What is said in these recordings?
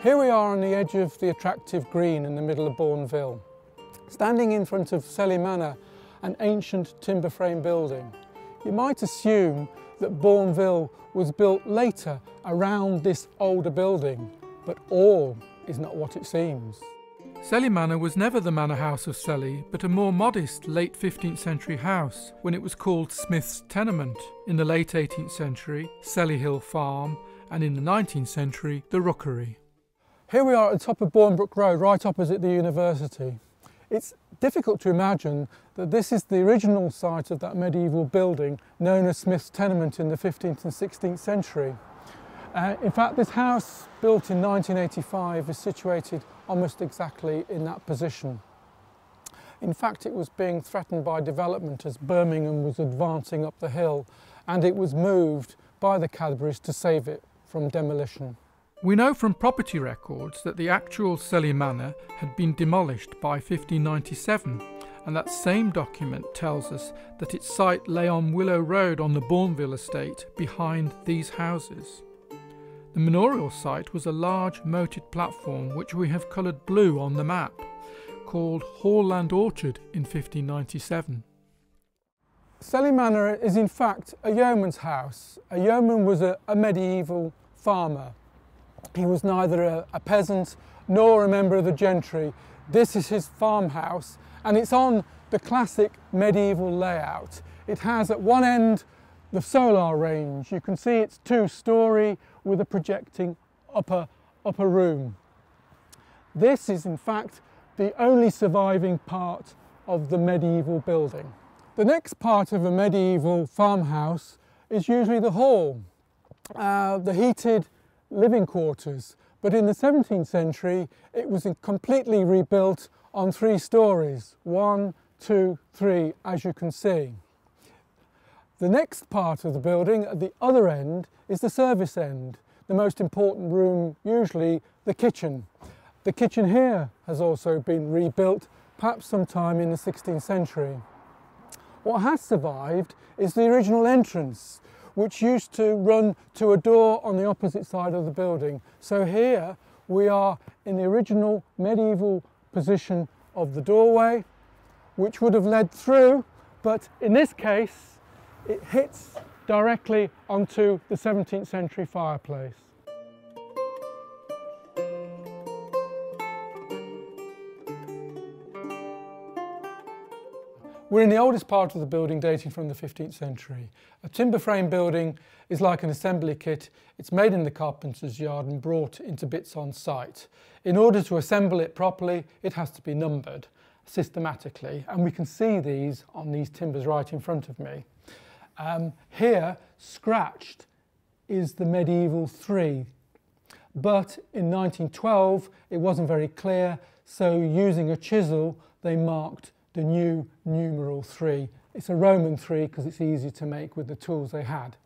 Here we are on the edge of the attractive green in the middle of Bourneville, standing in front of Selly Manor, an ancient timber frame building. You might assume that Bourneville was built later around this older building, but all is not what it seems. Selly Manor was never the manor house of Selly, but a more modest late 15th century house when it was called Smith's Tenement. In the late 18th century, Selly Hill Farm, and in the 19th century, the Rookery. Here we are at the top of Bournebrook Road, right opposite the university. It's difficult to imagine that this is the original site of that medieval building known as Smith's Tenement in the 15th and 16th century. In fact, this house, built in 1985, is situated almost exactly in that position. In fact, it was being threatened by development as Birmingham was advancing up the hill, and it was moved by the Cadburys to save it from demolition. We know from property records that the actual Selly Manor had been demolished by 1597, and that same document tells us that its site lay on Willow Road on the Bourneville estate behind these houses. The manorial site was a large moated platform which we have coloured blue on the map, called Hall and Orchard in 1597. Selly Manor is in fact a yeoman's house. A yeoman was a medieval farmer. He was neither a peasant nor a member of the gentry. This is his farmhouse, and it's on the classic medieval layout. It has at one end the solar range. You can see it's two-storey with a projecting upper room. This is in fact the only surviving part of the medieval building. The next part of a medieval farmhouse is usually the hall, the heated living quarters, but in the 17th century it was completely rebuilt on 3 stories, 1, 2, 3, as you can see. The next part of the building at the other end is the service end, the most important room, usually the kitchen. The kitchen here has also been rebuilt, perhaps sometime in the 16th century. What has survived is the original entrance, which used to run to a door on the opposite side of the building. So here we are in the original medieval position of the doorway, which would have led through, but in this case it hits directly onto the 17th century fireplace. We're in the oldest part of the building, dating from the 15th century. A timber frame building is like an assembly kit. It's made in the carpenter's yard and brought into bits on site. In order to assemble it properly, it has to be numbered systematically, and we can see these on these timbers right in front of me. Here, scratched, is the medieval 3, but in 1912 it wasn't very clear, so using a chisel they marked the new numeral 3. It's a Roman 3 because it's easy to make with the tools they had.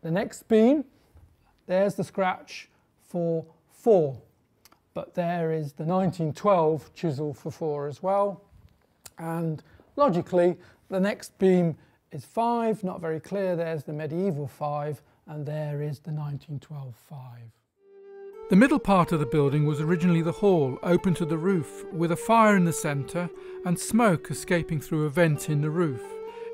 The next beam, there's the scratch for 4, but there is the 1912 chisel for 4 as well. And logically, the next beam is 5, not very clear, there's the medieval 5, and there is the 1912 5. The middle part of the building was originally the hall, open to the roof, with a fire in the centre and smoke escaping through a vent in the roof.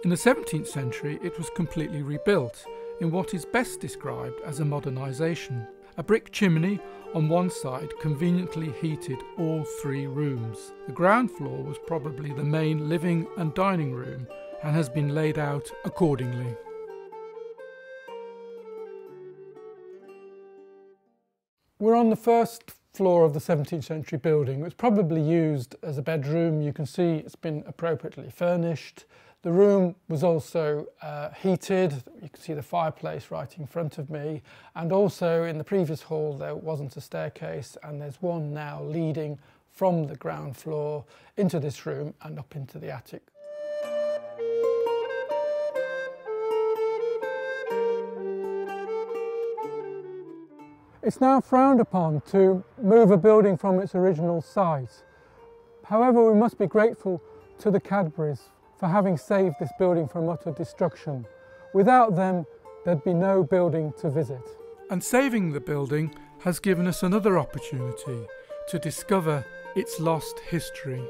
In the 17th century it was completely rebuilt, in what is best described as a modernisation. A brick chimney on one side conveniently heated all 3 rooms. The ground floor was probably the main living and dining room and has been laid out accordingly. We're on the first floor of the 17th century building. It was probably used as a bedroom. You can see it's been appropriately furnished. The room was also heated. You can see the fireplace right in front of me. And also in the previous hall there wasn't a staircase, and there's one now leading from the ground floor into this room and up into the attic. It's now frowned upon to move a building from its original site. However, we must be grateful to the Cadburys for having saved this building from utter destruction. Without them, there'd be no building to visit. And saving the building has given us another opportunity to discover its lost history.